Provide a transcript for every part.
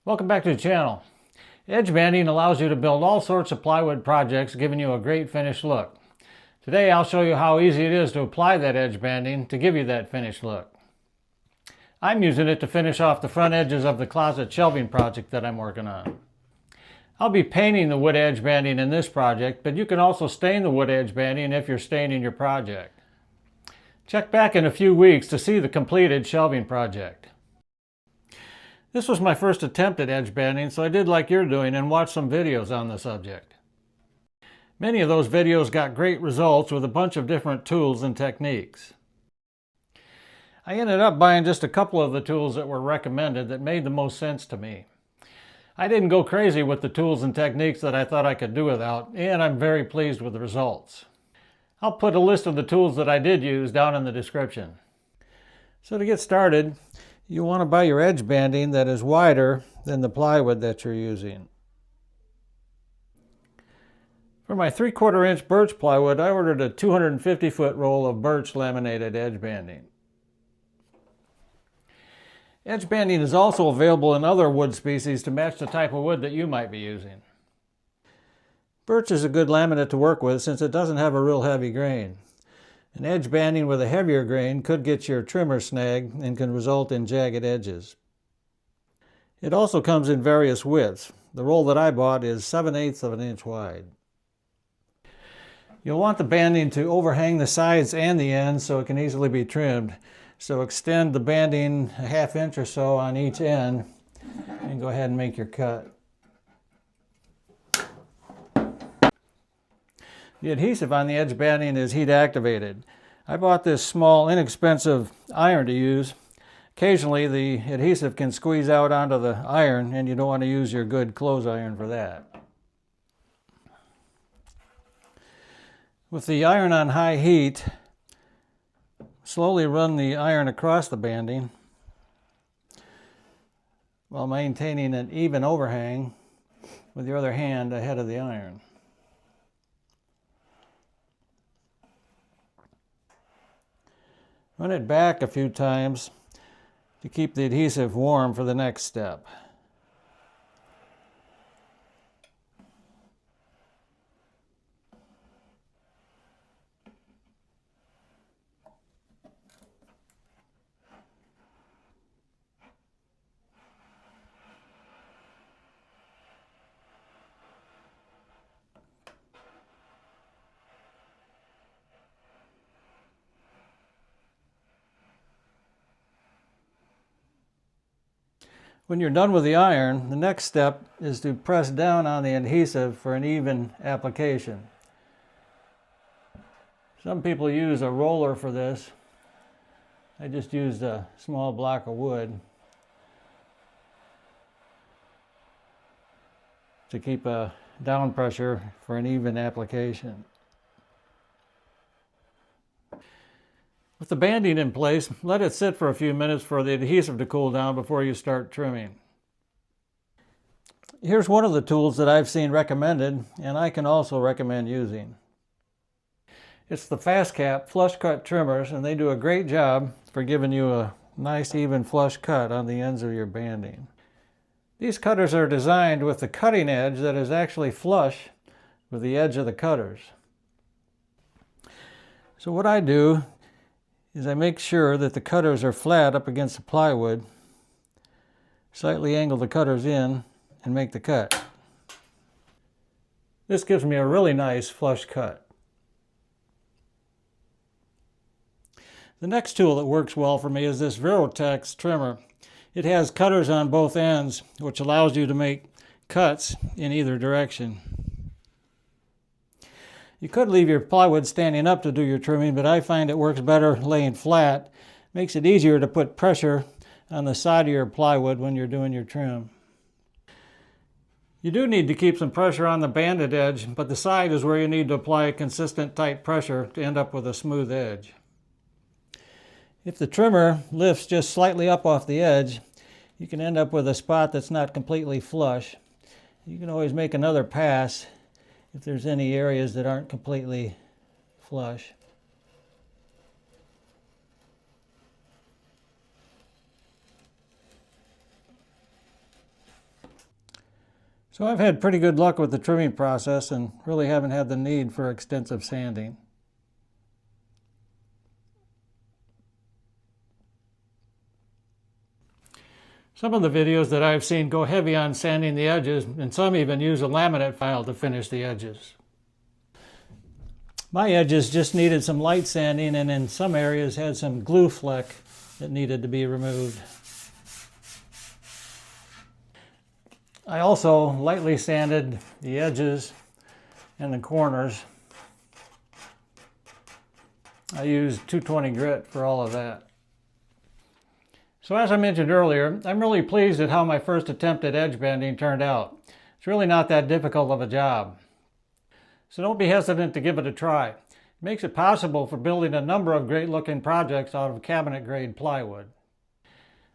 Welcome back to the channel. Edge banding allows you to build all sorts of plywood projects, giving you a great finished look. Today I'll show you how easy it is to apply that edge banding to give you that finished look. I'm using it to finish off the front edges of the closet shelving project that I'm working on. I'll be painting the wood edge banding in this project, but you can also stain the wood edge banding if you're staining your project. Check back in a few weeks to see the completed shelving project. This was my first attempt at edge banding, so I did like you're doing and watched some videos on the subject. Many of those videos got great results with a bunch of different tools and techniques. I ended up buying just a couple of the tools that were recommended that made the most sense to me. I didn't go crazy with the tools and techniques that I thought I could do without, and I'm very pleased with the results. I'll put a list of the tools that I did use down in the description. So to get started, you want to buy your edge banding that is wider than the plywood that you're using. For my 3/4 inch birch plywood, I ordered a 250-foot roll of birch laminated edge banding. Edge banding is also available in other wood species to match the type of wood that you might be using. Birch is a good laminate to work with since it doesn't have a real heavy grain. An edge banding with a heavier grain could get your trimmer snagged and can result in jagged edges. It also comes in various widths. The roll that I bought is 7/8 of an inch wide. You'll want the banding to overhang the sides and the ends so it can easily be trimmed. So extend the banding a 1/2 inch or so on each end and go ahead and make your cut. The adhesive on the edge banding is heat activated. I bought this small, inexpensive iron to use. Occasionally the adhesive can squeeze out onto the iron and you don't want to use your good clothes iron for that. With the iron on high heat, slowly run the iron across the banding while maintaining an even overhang with your other hand ahead of the iron. Run it back a few times to keep the adhesive warm for the next step. When you're done with the iron, the next step is to press down on the adhesive for an even application. Some people use a roller for this. I just used a small block of wood to keep a down pressure for an even application. With the banding in place, let it sit for a few minutes for the adhesive to cool down before you start trimming. Here's one of the tools that I've seen recommended and I can also recommend using. It's the FastCap flush cut trimmers, and they do a great job for giving you a nice even flush cut on the ends of your banding. These cutters are designed with the cutting edge that is actually flush with the edge of the cutters. So what I do is I make sure that the cutters are flat up against the plywood, slightly angle the cutters in, and make the cut. This gives me a really nice flush cut. The next tool that works well for me is this Virutex trimmer. It has cutters on both ends, which allows you to make cuts in either direction. You could leave your plywood standing up to do your trimming, but I find it works better laying flat. Makes it easier to put pressure on the side of your plywood when you're doing your trim. You do need to keep some pressure on the banded edge, but the side is where you need to apply a consistent tight pressure to end up with a smooth edge. If the trimmer lifts just slightly up off the edge, you can end up with a spot that's not completely flush. You can always make another pass if there's any areas that aren't completely flush. So I've had pretty good luck with the trimming process and really haven't had the need for extensive sanding. Some of the videos that I've seen go heavy on sanding the edges, and some even use a laminate file to finish the edges. My edges just needed some light sanding, and in some areas had some glue fleck that needed to be removed. I also lightly sanded the edges and the corners. I used 220 grit for all of that. So as I mentioned earlier, I'm really pleased at how my first attempt at edge banding turned out. It's really not that difficult of a job. So don't be hesitant to give it a try. It makes it possible for building a number of great looking projects out of cabinet grade plywood.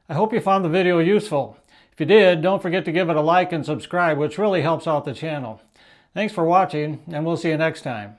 I hope you found the video useful. If you did, don't forget to give it a like and subscribe, which really helps out the channel. Thanks for watching, and we'll see you next time.